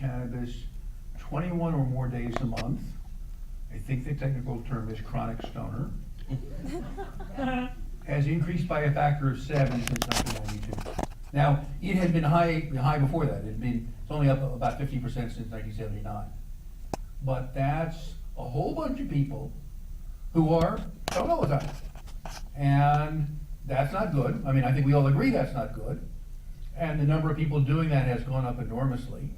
cannabis 21 or more days a month. I think the technical term is chronic stoner. Has increased by a factor of 7 since 1992. Now, it had been high before that. It's only up about 50% since 1979. But that's a whole bunch of people who are stoned all the time. And that's not good. I mean, I think we all agree that's not good. And the number of people doing that has gone up enormously.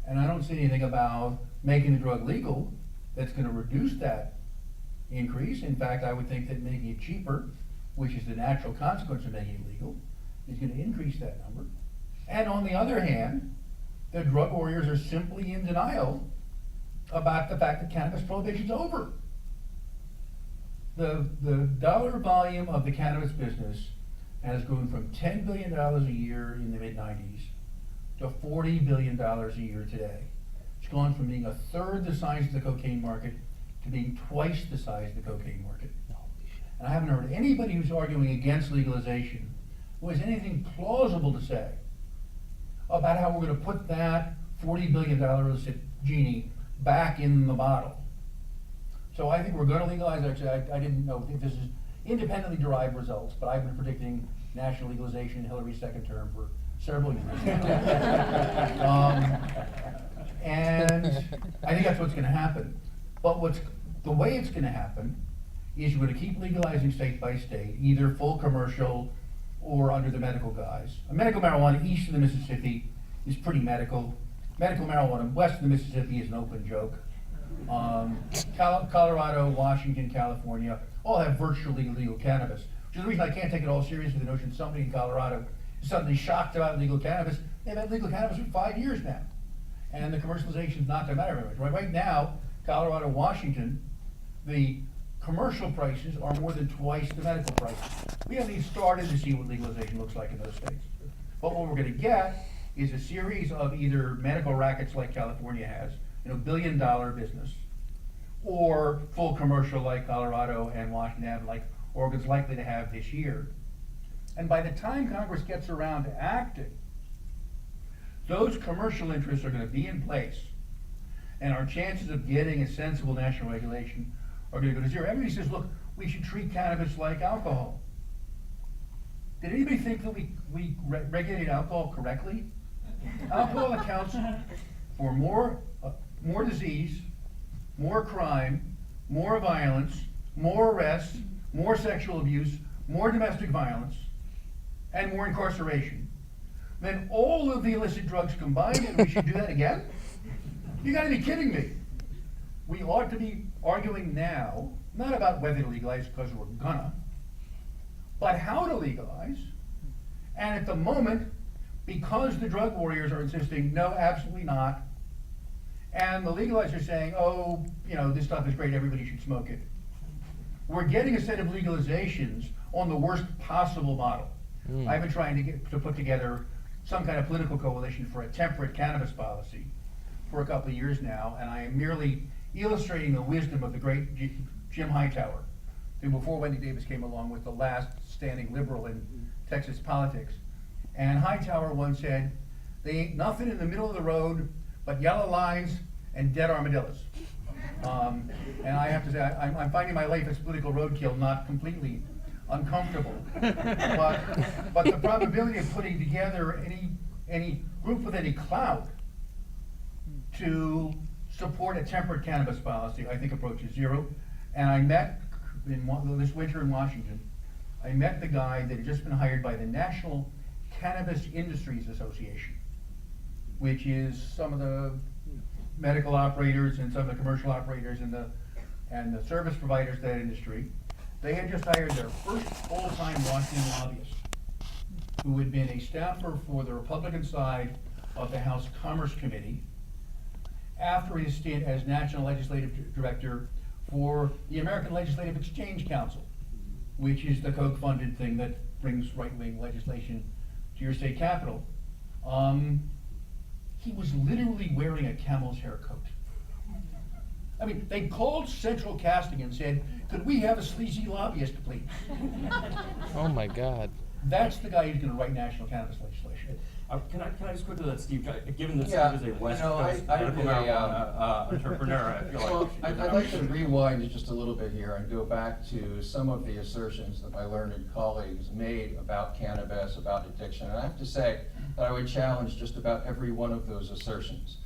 And I don't see anything about making the drug legal that's going to reduce that increase. In fact, I would think that making it cheaper, which is the natural consequence of making it legal, is going to increase that number. And on the other hand, the drug warriors are simply in denial about the fact that cannabis prohibition's over. The dollar volume of the cannabis business has grown from $10 billion a year in the mid-90s to $40 billion a year today. It's gone from being a third the size of the cocaine market to being twice the size of the cocaine market. And I haven't heard anybody who's arguing against legalization who has anything plausible to say about how we're going to put that $40 billion illicit genie back in the bottle. So I think we're going to legalize. Actually, I didn't know if this is independently derived results, but I've been predicting national legalization in Hillary's second term for several years. And I think that's what's going to happen. But the way it's going to happen is you're going to keep legalizing state by state, either full commercial or under the medical guise. Medical marijuana east of the Mississippi is pretty medical. Medical marijuana west of the Mississippi is an open joke. Colorado, Washington, California all have virtually legal cannabis, which is the reason I can't take it all seriously, the notion somebody in Colorado is suddenly shocked about legal cannabis. They've had legal cannabis for 5 years now. And the commercialization is not going to matter very much. Right now, Colorado, Washington, the commercial prices are more than twice the medical prices. We haven't even started to see what legalization looks like in those states. But what we're going to get is a series of either medical rackets like California has, $1 billion business, or full commercial like Colorado and Washington have, like Oregon's likely to have this year. And by the time Congress gets around to acting, those commercial interests are going to be in place, and our chances of getting a sensible national regulation are going to go to zero. Everybody says, look, we should treat cannabis like alcohol. Did anybody think that we regulated alcohol correctly? Alcohol accounts for more disease, more crime, more violence, more arrests, more sexual abuse, more domestic violence, and more incarceration than all of the illicit drugs combined, and we should do that again? You gotta be kidding me. We ought to be arguing now, not about whether to legalize because we're gonna, but how to legalize. And at the moment, because the drug warriors are insisting, no, absolutely not, and the legalizers are saying, oh, this stuff is great, everybody should smoke it, we're getting a set of legalizations on the worst possible model. I've been trying to put together some kind of political coalition for a temperate cannabis policy for a couple of years now, and I am merely illustrating the wisdom of the great Jim Hightower, who before Wendy Davis came along was the last standing liberal in Texas politics. And Hightower once said, "They ain't nothing in the middle of the road but yellow lines and dead armadillos." And I have to say, I'm finding my life as political roadkill not completely uncomfortable. But the probability of putting together any group with any clout to support a temperate cannabis policy, I think approaches zero. And I met this winter in Washington, I met the guy that had just been hired by the National Cannabis Industries Association, which is some of the medical operators and some of the commercial operators and the service providers to that industry. They had just hired their first full-time Washington lobbyist, who had been a staffer for the Republican side of the House Commerce Committee after his stint as National Legislative Director for the American Legislative Exchange Council, which is the Koch-funded thing that brings right-wing legislation to your state capital. He was literally wearing a camel's hair coat. I mean, they called Central Casting and said, "Could we have a sleazy lobbyist, please?" Oh my God. That's the guy who's going to write national cannabis legislation. Can I just quickly let Steve, given that Yeah, Steve is a West you know, Coast I medical really, marijuana entrepreneur, I feel like. Well, we should I'd give it like to up. rewind just a little bit here and go back to some of the assertions that my learned colleagues made about cannabis, about addiction. And I have to say that I would challenge just about every one of those assertions.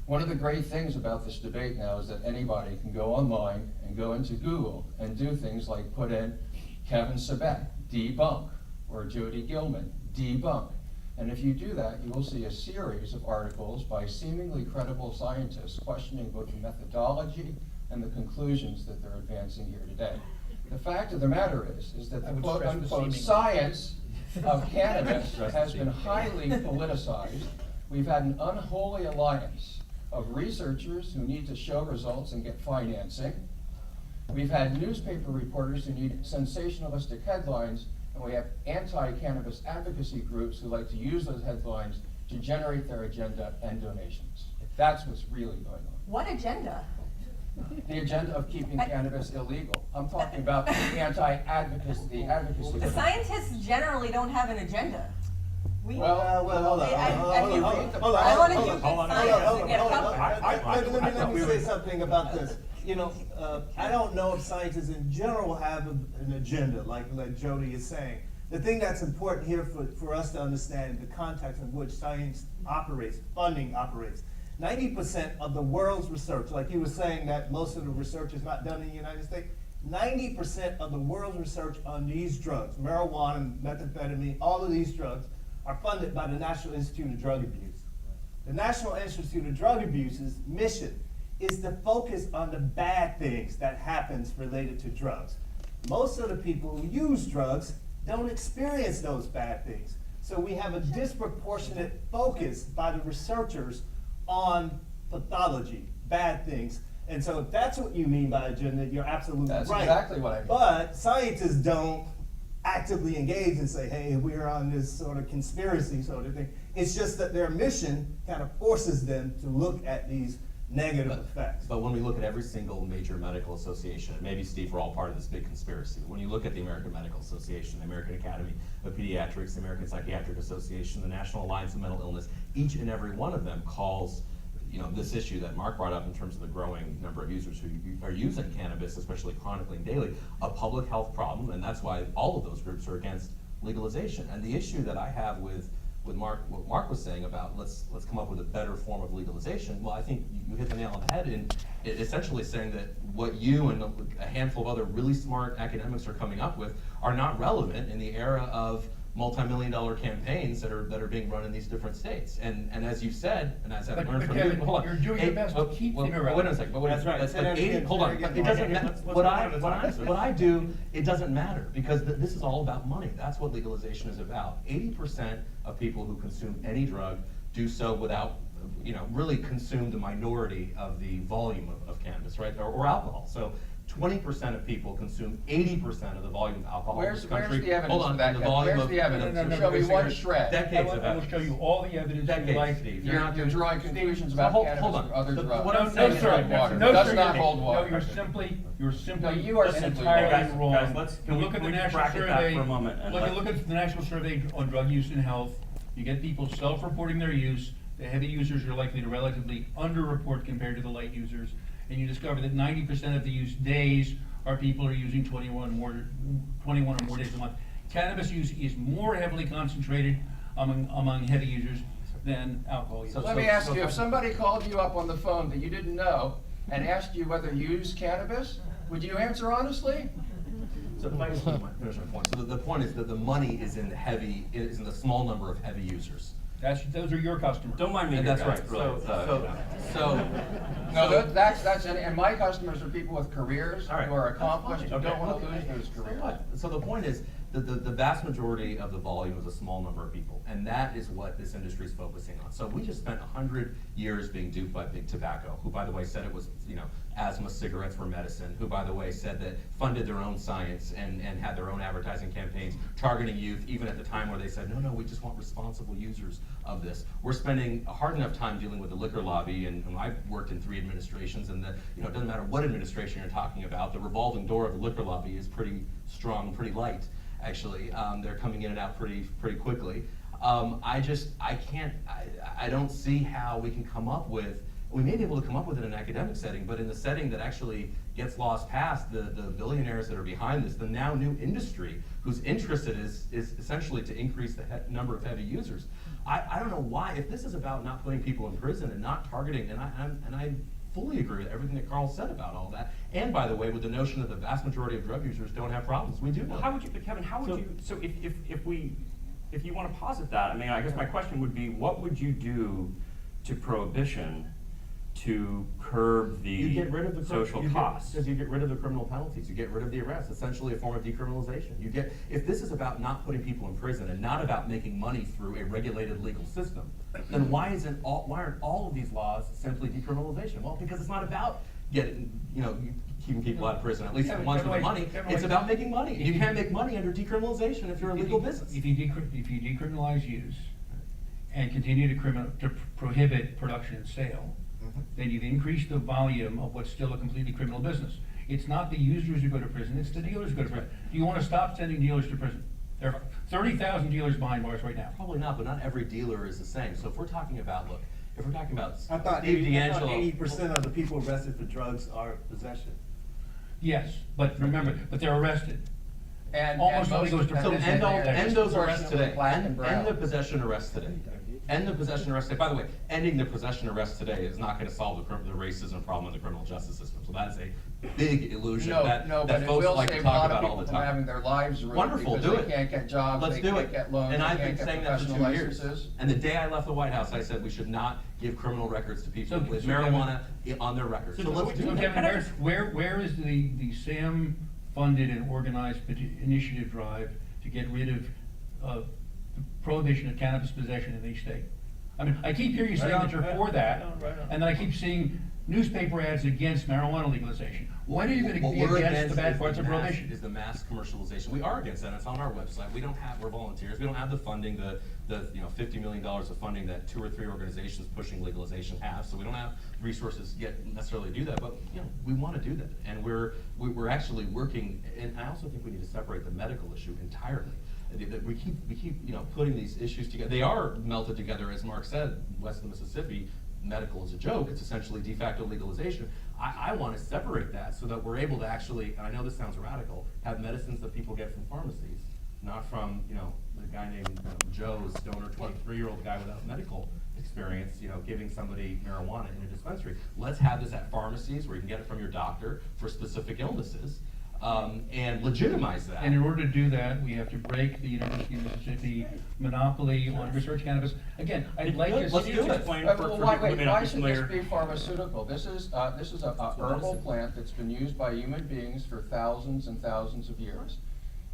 One of the great things about this debate now is that anybody can go online and go into Google and do things like put in Kevin Sabet, debunk, or Jody Gilman, debunk. And if you do that, you will see a series of articles by seemingly credible scientists questioning both the methodology and the conclusions that they're advancing here today. The fact of the matter is that I the would quote stress the unquote seemingly. science of cannabis Stress the has been seemingly. highly politicized. We've had an unholy alliance of researchers who need to show results and get financing. We've had newspaper reporters who need sensationalistic headlines, and we have anti-cannabis advocacy groups who like to use those headlines to generate their agenda and donations. That's what's really going on. What agenda? The agenda of keeping cannabis illegal. I'm talking about the advocacy The group. scientists generally don't have an agenda. We, Well, hold on, I wanna do good hold on, science hold to on, get hold on. comfortable. Let me say something about this. You know, I don't know if scientists in general have an agenda, like Jody is saying. The thing that's important here for us to understand the context in which science operates, funding operates. 90% of the world's research, like you were saying that most of the research is not done in the United States, 90% of the world's research on these drugs, marijuana, methamphetamine, all of these drugs, are funded by the National Institute of Drug Abuse. The National Institute of Drug Abuse's mission is to focus on the bad things that happens related to drugs. Most of the people who use drugs don't experience those bad things. So we have a disproportionate focus by the researchers on pathology, bad things. And so if that's what you mean by agenda, you're absolutely right. That's exactly what I mean. But scientists don't actively engage and say, hey, we're on this sort of conspiracy sort of thing. It's just that their mission kind of forces them to look at these negative effects. But when we look at every single major medical association, and maybe Steve, we're all part of this big conspiracy. When you look at the American Medical Association, the American Academy of Pediatrics, the American Psychiatric Association, the National Alliance of Mental Illness, each and every one of them calls, you know, this issue that Mark brought up in terms of the growing number of users who are using cannabis, especially chronically and daily, a public health problem, and that's why all of those groups are against legalization. And the issue that I have with Mark, what Mark was saying about let's come up with a better form of legalization, well, I think you hit the nail on the head in essentially saying that what you and a handful of other really smart academics are coming up with are not relevant in the era of multi-million-dollar campaigns that are being run in these different states. And as you said, and as I've But learned from Kevin, you, hold on. you're doing your best to keep them irrelevant. Wait a second, but wait a That's right. second. Say that But 80, again, hold say on, it again. it doesn't Okay, matter. let's What I do, it doesn't matter, because this is all about money. That's what legalization is about. 80% of people who consume any drug do so without, you know, really consume the minority of the volume of cannabis, right, or alcohol. So 20% of people consume 80% of the volume of alcohol in this country. Where's the evidence Hold on, for that, the Kevin? volume Where's of- the evidence? No, no, no, Show me no, one no. shred. Decades of I will evidence. show you all the evidence you Decades, like. Steve. You're drawing conclusions So about hold cannabis on. or other The- drugs. what No, I'm no, saying is sir, like, water. no, Does sir, not you're- hold water. No, you're simply you are just simply entirely wrong. wrong. Guys, let's- can we Look at the bracket national that survey. for a moment and Look at the national survey on drug use and health. You get people self-reporting their use. The heavy users are likely to relatively underreport compared to the light users. And you discover that 90% of the use days are people who are using 21 or more days a month. Cannabis use is more heavily concentrated among heavy users than alcohol use. Let me ask you, if somebody called you up on the phone that you didn't know and asked you whether you use cannabis, would you answer honestly? So if I just finish my point. So the point is that the money is in the small number of heavy users. Those are your customers. Don't mind me. And here, that's guys. right, really. No, that's, and my customers are people with careers All right. who are accomplished, who Okay, don't want okay. to lose those So careers. what? So the point is, the vast majority of the volume is a small number of people, and that is what this industry is focusing on. So we just spent 100 years being duped by big tobacco, who by the way said it was, you know, asthma cigarettes were medicine, who by the way said that funded their own science and had their own advertising campaigns targeting youth, even at the time where they said, no, we just want responsible users of this. We're spending a hard enough time dealing with the liquor lobby, and I've worked in 3 administrations, and you know, it doesn't matter what administration you're talking about, the revolving door of the liquor lobby is pretty strong, pretty light. Actually, they're coming in and out pretty quickly. I don't see how we can come up with, we may be able to come up with it in an academic setting, but in the setting that actually gets laws passed, the billionaires that are behind this, the now new industry whose interest it is essentially to increase the number of heavy users. I don't know why, if this is about not putting people in prison and not targeting, and I fully agree with everything that Carl said about all that. And by the way, with the notion that the vast majority of drug users don't have problems, we do know. Well, how would you, but Kevin, how would you, so if you want to posit that, I mean, I guess my question would be, what would you do to prohibition to curb You the get rid of the social costs? Because you get rid of the criminal penalties, you get rid of the arrest, essentially a form of decriminalization. You get, if this is about not putting people in prison and not about making money through a regulated legal system, then why aren't all of these laws simply decriminalization? Well, because it's not about keeping people out of prison, at least the ones with the money. It's about making money. You can't make money under decriminalization if you're a legal business. If you decriminalize use and continue to prohibit production and sale, then you've increased the volume of what's still a completely criminal business. It's not the users who go to prison, it's the dealers who go to prison. Do you want to stop sending dealers to prison? There are 30,000 dealers behind bars right now. Probably not, but not every dealer is the same. So if we're talking about, look, if we're talking about I thought Steve D'Angelo. 80% of the people arrested for drugs are possession. Yes, but remember, but they're arrested. And Almost most only goes of to that So is prison. in there, end those arrests disproportionately today. black and brown. End the possession arrests today. End the possession arrest today. By the way, ending the possession arrest today is not going to solve the racism problem in the criminal justice system. So that is a big illusion No, that but it folks will like to save a talk lot of about all people the from having time. their lives ruined Wonderful, because do they it. can't get jobs, Let's they do can't it. get loans, And they I've been can't get saying that for professional 2 years. licenses. And the day I left the White House, I said we should not give criminal records to people with marijuana on their records. So let's do So that. Kevin, where is the SAM funded and organized initiative drive to get rid of the prohibition of cannabis possession in each state? I mean, I keep hearing you saying that you're for that, and then I keep seeing newspaper ads against marijuana legalization. When are you gonna What be we're against the bad is parts of mass- prohibition? Is the mass commercialization. We are against that. It's on our website. We're volunteers. We don't have the funding, the $50 million of funding that 2 or 3 organizations pushing legalization have. So we don't have resources yet necessarily to do that, but we want to do that. And we're actually working, and I also think we need to separate the medical issue entirely. We keep putting these issues together. They are melted together, as Mark said, west of Mississippi. Medical is a joke. It's essentially de facto legalization. I want to separate that so that we're able to actually, and I know this sounds radical, have medicines that people get from pharmacies, not from, the guy named Joe, stoner 23-year-old guy without medical experience, giving somebody marijuana in a dispensary. Let's have this at pharmacies where you can get it from your doctor for specific illnesses, and legitimize that. And in order to do that, we have to break the University of Mississippi monopoly on research cannabis. Again, I'd like to Let's see. do it. Explain But for why, people who may wait, not why be should this familiar. be pharmaceutical? This is a herbal plant that's been used by human beings for thousands and thousands of years.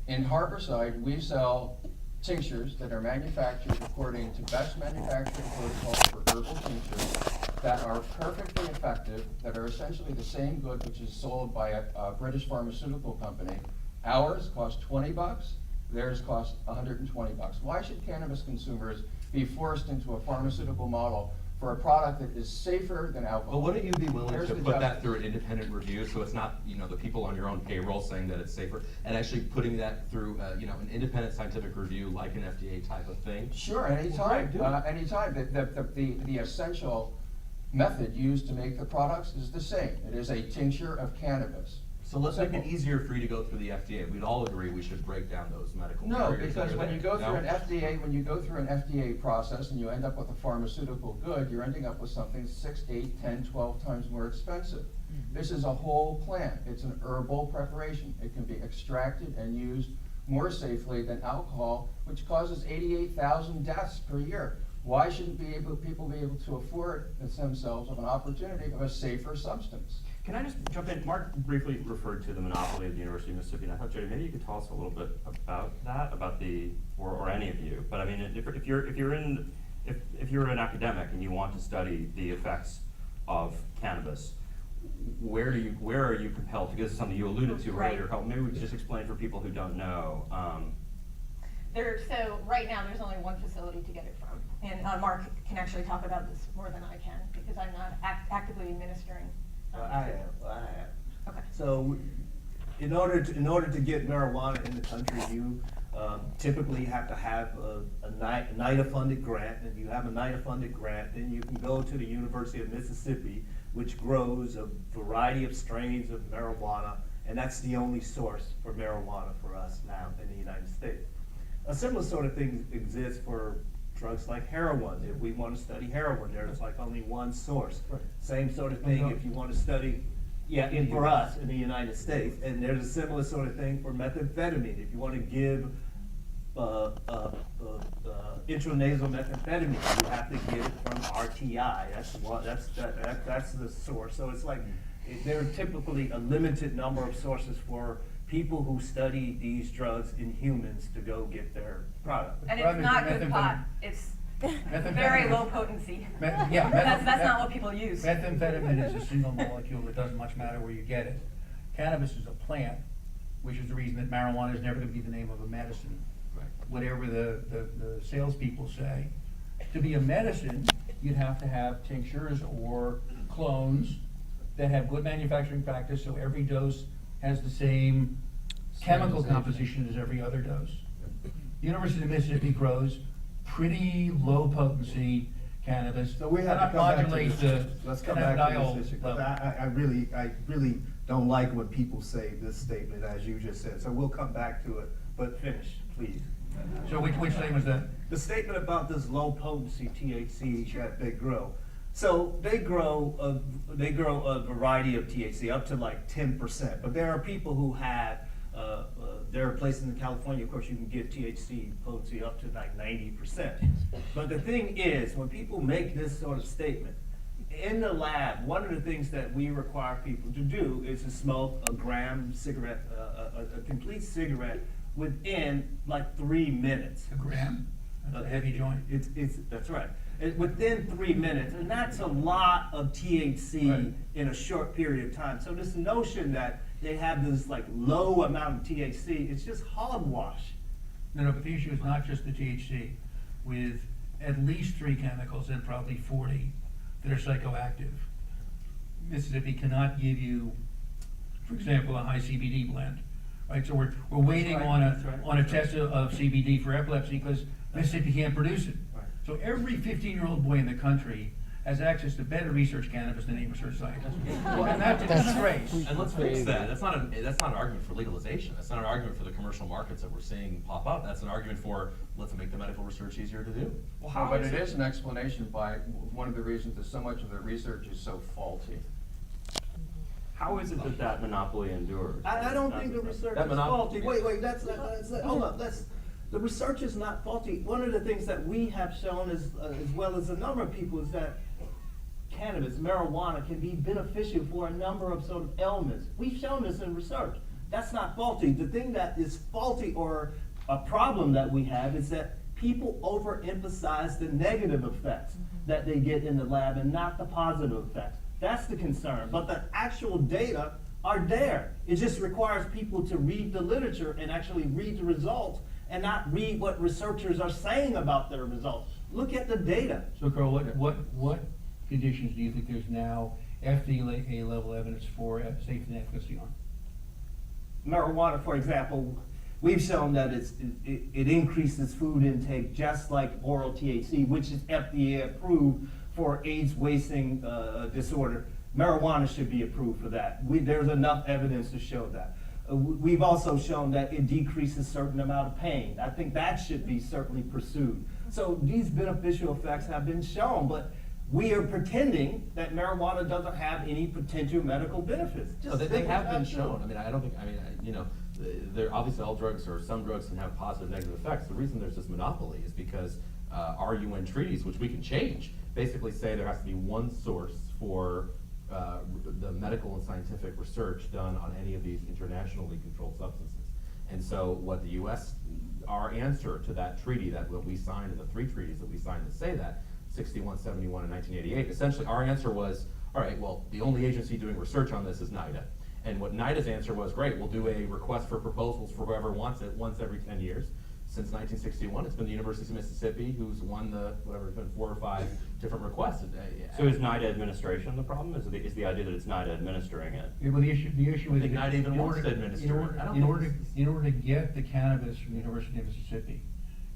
In Harborside, we sell tinctures that are manufactured according to best manufacturing protocols for herbal tinctures that are perfectly effective, that are essentially the same good which is sold by a British pharmaceutical company. Ours cost $20, theirs cost $120. Why should cannabis consumers be forced into a pharmaceutical model for a product that is safer than alcohol? But wouldn't you be willing Where's to the put that justice? through an independent review, so it's not, the people on your own payroll saying that it's safer, and actually putting that through, an independent scientific review, like an FDA type of thing? Sure, anytime, Right, do it. anytime. The essential method used to make the products is the same. It is a tincture of cannabis. So let's make it Simple. easier for you to go through the FDA. We'd all agree we should break down those medical No, barriers that because are when there. you go through No? an FDA process and you end up with a pharmaceutical good, you're ending up with something 6, 8, 10, 12 times more expensive. This is a whole plant. It's an herbal preparation. It can be extracted and used more safely than alcohol, which causes 88,000 deaths per year. Why shouldn't people be able to afford themselves of an opportunity of a safer substance? Can I just jump in? Mark briefly referred to the monopoly of the University of Mississippi, and I thought, Jody, maybe you could tell us a little bit about that, or any of you. But I mean, if you're an academic and you want to study the effects of cannabis, where are you compelled to? Because this is something you alluded to Right. earlier. Maybe we could just explain for people who don't know. So right now, there's only one facility to get it from. And Mark can actually talk about this more than I can, because I'm not actively administering. I am. Okay. So, in order to get marijuana in the country, you Typically, you have to have a NIDA-funded grant, and you have a NIDA-funded grant, then you can go to the University of Mississippi, which grows a variety of strains of marijuana, and that's the only source for marijuana for us now in the United States. A similar sort of thing exists for drugs like heroin. If we want to study heroin, there's like only one source. Right. Same sort of thing if you want to study, for us in the United States. And there's a similar sort of thing for methamphetamine. If you want to give intranasal methamphetamine, you have to get it from RTI. That's the source. So it's like, there are typically a limited number of sources for people who study these drugs in humans to go get their product. And Right, it's not good methamphetamine. pot, it's Methamphetamine. very low potency. Yeah. That's not what people use. Methamphetamine is a single molecule, it doesn't much matter where you get it. Cannabis is a plant, which is the reason that marijuana is never gonna be the name of a medicine. Right. Whatever the salespeople say. To be a medicine, you'd have to have tinctures or clones that have good manufacturing practice, so every dose has the same chemical Sterilization. composition as every other dose. The University of Mississippi grows pretty low potency cannabis. So we have to Cannot come back to modulate this. the Let's come back to cannabidiol this issue, 'cause level. I really don't like when people say this statement, as you just said, so we'll come back to it, but finish, please. So which thing was that? The statement about this low potency THC that they grow. So they grow a variety of THC up to like 10%, but there are people who have, there are places in California, of course, you can get THC potency up to like 90%. But the thing is, when people make this sort of statement, in the lab, one of the things that we require people to do is to smoke a gram cigarette, a complete cigarette within like 3 minutes. A gram? That's a heavy joint. That's right. Within 3 minutes, and that's a lot of THC Right. in a short period of time. So this notion that they have this like low amount of THC, it's just hogwash. No, but the issue is not just the THC. With at least 3 chemicals and probably 40 that are psychoactive, Mississippi cannot give you, for example, a high CBD blend. Right, so we're waiting right, on that's right, a that's test of CBD for epilepsy because Mississippi can't produce it. Right. So every 15-year-old boy in the country has access to better research cannabis than any research scientist. And that's a disgrace. And let's fix that. That's not an argument for legalization. That's not an argument for the commercial markets that we're seeing pop up. That's an argument for, let's make the medical research easier to do. Well, how But is it is an explanation by one of the reasons that so much of the research is so faulty. How is it that that monopoly endures? I don't think the research That is faulty. Wait, hold up, the research is not faulty. One of the things that we have shown as well as a number of people is that cannabis, marijuana can be beneficial for a number of sort of ailments. We've shown this in research. That's not faulty. The thing that is faulty or a problem that we have is that people overemphasize the negative effects that they get in the lab and not the positive effects. That's the concern. But the actual data are there. It just requires people to read the literature and actually read the results and not read what researchers are saying about their results. Look at the data. So Carl, what conditions do you think there's now FDA level evidence for safety and efficacy on? Marijuana, for example, we've shown that it increases food intake just like oral THC, which is FDA approved for AIDS wasting disorder. Marijuana should be approved for that. There's enough evidence to show that. We've also shown that it decreases a certain amount of pain. I think that should be certainly pursued. So these beneficial effects have been shown, but we are pretending that marijuana doesn't have any potential medical benefits. No, they Simply have not been true. shown. There obviously all drugs or some drugs can have positive, negative effects. The reason there's this monopoly is because our UN treaties, which we can change, basically say there has to be one source for the medical and scientific research done on any of these internationally controlled substances. And so what the US, our answer to that treaty that we signed, and the 3 treaties that we signed that say that, 61, 71, and 1988, essentially our answer was, all right, well, the only agency doing research on this is NIDA. And what NIDA's answer was, great, we'll do a request for proposals for whoever wants it once every 10 years. since 1961. It's been the University of Mississippi who's won the, whatever, it's been 4 or 5 different requests. So is NIDA administration the problem? Is the idea that it's NIDA administering it? Yeah, well, the issue I is. think NIDA even in wants order- to administer in it. order- I don't In think order, this is- in order to get the cannabis from the University of Mississippi,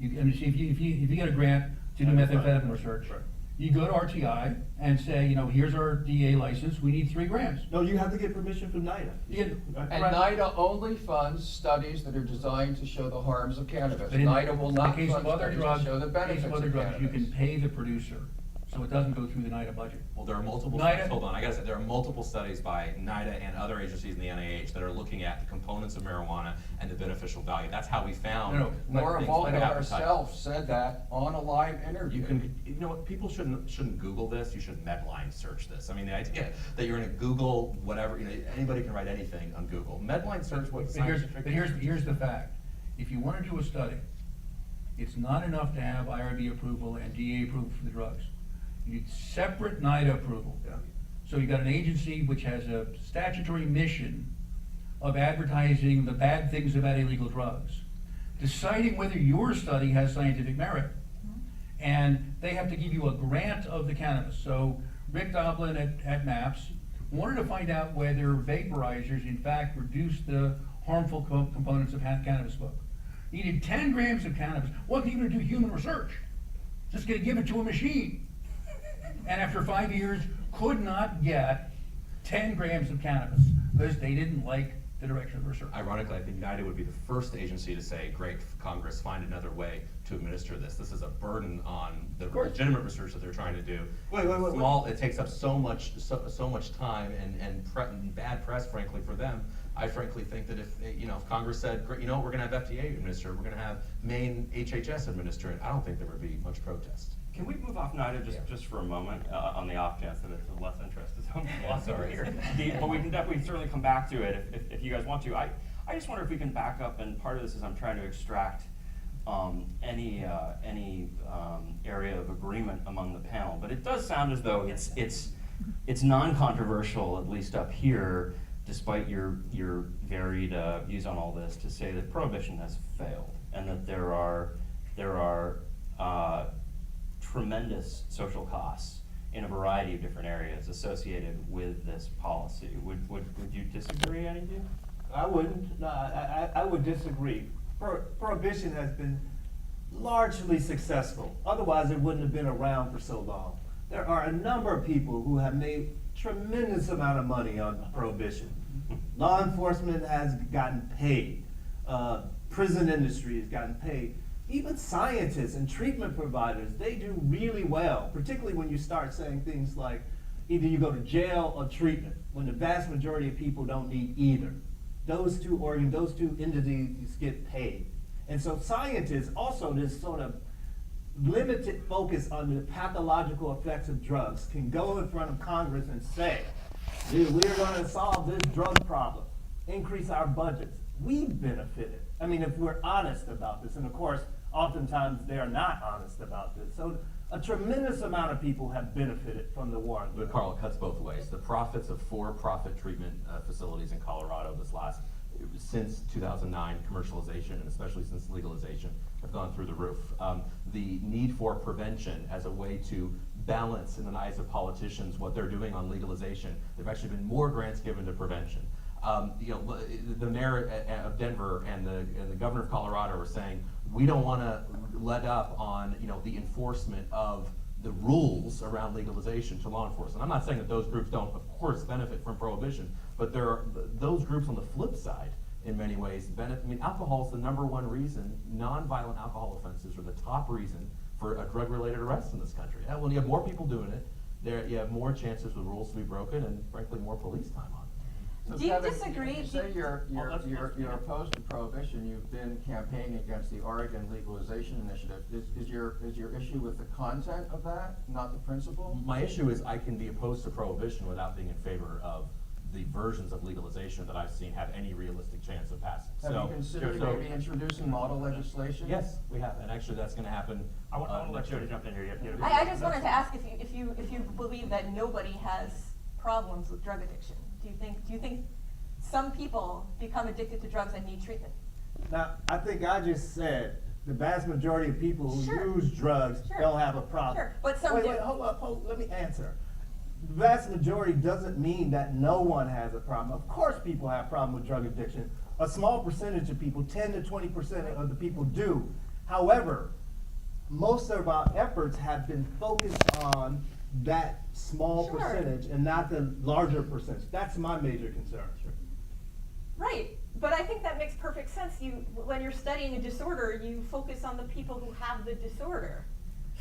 I mean, see, if you get a grant to do methamphetamine research, Right. you go to RTI and say, here's our DA license, we need 3 grams. No, you have to get permission from NIDA. Yeah. And NIDA only funds studies that are designed to show the harms of cannabis. But in NIDA will not the case fund of other studies drugs, to show the in the case benefits of of other drugs, you can cannabis. pay the producer, so it doesn't go through the NIDA budget. Well, there are multiple NIDA studies, hold on, I gotta say, there are multiple studies by NIDA and other agencies in the NIH that are looking at the components of marijuana and the beneficial value. That's how we found. No, no, Laura things like Volkman appetite. herself said that on a live interview. You can, you know what, people shouldn't Google this, you should Medline search this. I mean, the idea that you're gonna Google whatever, anybody can write anything on Google. Medline search what the But here's the fact, if you wanna do a study, it's not enough to have IRB approval and DA approval for the drugs. You need separate NIDA approval. Yeah. So you got an agency which has a statutory mission of advertising the bad things about illegal drugs, deciding whether your study has scientific merit. And they have to give you a grant of the cannabis. So Rick Doblin at MAPS wanted to find out whether vaporizers in fact reduce the harmful components of cannabis smoke. He needed 10 grams of cannabis. Wasn't even gonna do human research. Just gonna give it to a machine. And after 5 years, could not get 10 grams of cannabis because they didn't like the direction of the research. Ironically, I think NIDA would be the first agency to say, great, Congress, find another way to administer this. This is a burden on the course. legitimate research that they're trying to do. Wait. Small, it takes up so much time and bad press, frankly, for them. I frankly think that if Congress said, great, we're gonna have FDA administer it, we're gonna have Maine HHS administer it, I don't think there would be much protest. Can we move off NIDA just for a moment, on the off chance that it's of less interest to some of us over here? But we can definitely certainly come back to it if you guys want to. I just wonder if we can back up, and part of this is I'm trying to extract any area of agreement among the panel. But it does sound as though it's non-controversial, at least up here, despite your varied views on all this, to say that prohibition has failed, and that there are tremendous social costs in a variety of different areas associated with this policy. Would you disagree, any of you? I wouldn't. No, I would disagree. Prohibition has been largely successful. Otherwise, it wouldn't have been around for so long. There are a number of people who have made tremendous amount of money on prohibition. Law enforcement has gotten paid. Prison industry has gotten paid. Even scientists and treatment providers, they do really well, particularly when you start saying things like either you go to jail or treatment, when the vast majority of people don't need either. Those two entities get paid. And so scientists, also this sort of limited focus on the pathological effects of drugs, can go in front of Congress and say, we're gonna solve this drug problem, increase our budgets. We've benefited. I mean, if we're honest about this, and of course, oftentimes they are not honest about this. So a tremendous amount of people have benefited from the war on But drugs. Carl, it cuts both ways. The profits of for-profit treatment facilities in Colorado since 2009 commercialization, and especially since legalization, have gone through the roof. The need for prevention as a way to balance in the eyes of politicians what they're doing on legalization, there've actually been more grants given to prevention. The mayor of Denver and the governor of Colorado are saying, we don't want to let up on the enforcement of the rules around legalization to law enforcement. I'm not saying that those groups don't, of course, benefit from prohibition, but there are those groups on the flip side, in many ways, benefit. I mean, alcohol is the #1 reason. Nonviolent alcohol offenses are the top reason for a drug-related arrest in this country. And when you have more people doing it, you have more chances for the rules to be broken, and frankly, more police time on it. So Do you Kevin, disagree? You say you're let's- opposed to prohibition. You've been campaigning against the Oregon legalization initiative. Is your issue with the content of that, not the principle? My issue is I can be opposed to prohibition without being in favor of the versions of legalization that I've seen have any realistic chance of passing. Have you considered so- maybe introducing model legislation? Yes, we have, and actually that's gonna happen. I want to let Jody jump in here. I just wanted to ask if you believe that nobody has problems with drug addiction. Do you think some people become addicted to drugs and need treatment? Now, I think I just said the vast majority of people who Sure. use drugs Sure. don't have a problem. Sure, but some Wait, do. wait, hold up, let me answer. The vast majority doesn't mean that no one has a problem. Of course people have problem with drug addiction. A small percentage of people, 10 to 20% of the people do. However, most of our efforts have been focused on that small Sure. percentage and not the larger percentage. That's my major concern. Right, but I think that makes perfect sense. When you're studying a disorder, you focus on the people who have the disorder.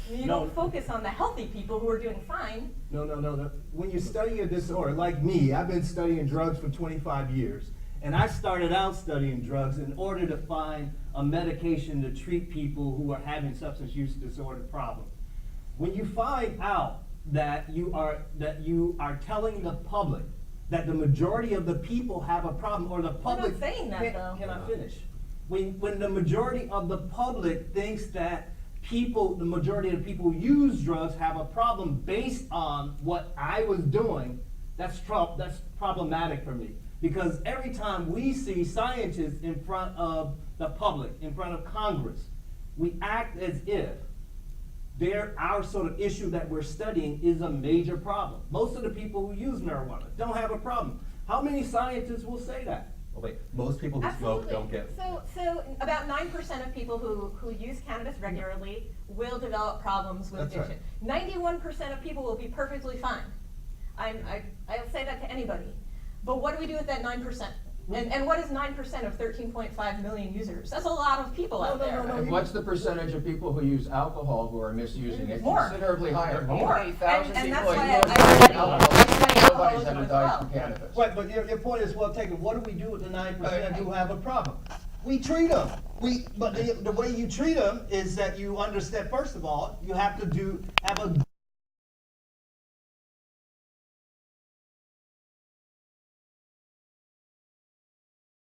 You No. don't focus on the healthy people who are doing fine. No. When you study a disorder, like me, I've been studying drugs for 25 years. And I started out studying drugs in order to find a medication to treat people who are having substance use disorder problems. When you find out that you are telling the public that the majority of the people have a problem, or the public. saying that, though. Can I finish? When the majority of the public thinks that the majority of the people who use drugs have a problem based on what I was doing, that's problematic for me. Because every time we see scientists in front of the public, in front of Congress, we act as if our sort of issue that we're studying is a major problem. Most of the people who use marijuana don't have a problem. How many scientists will say that? Well, wait, most people who smoke don't get. So about 9% of people who use cannabis regularly will develop problems with That's right. addiction. 91% of people will be perfectly fine. I'll say that to anybody. But what do we do with that 9%? And what is 9% of 13.5 million users? That's a lot of people out there. And what's the percentage of people who use alcohol who are misusing it? More. Considerably higher. More. How many thousands And of that's people why use I study alcohol? Nobody's alcoholism ever as died well. from cannabis. Right, but your point is well taken. What do we do with the 9% who have a problem? We treat them. But the way you treat them is that you understand, first of all, you have to have a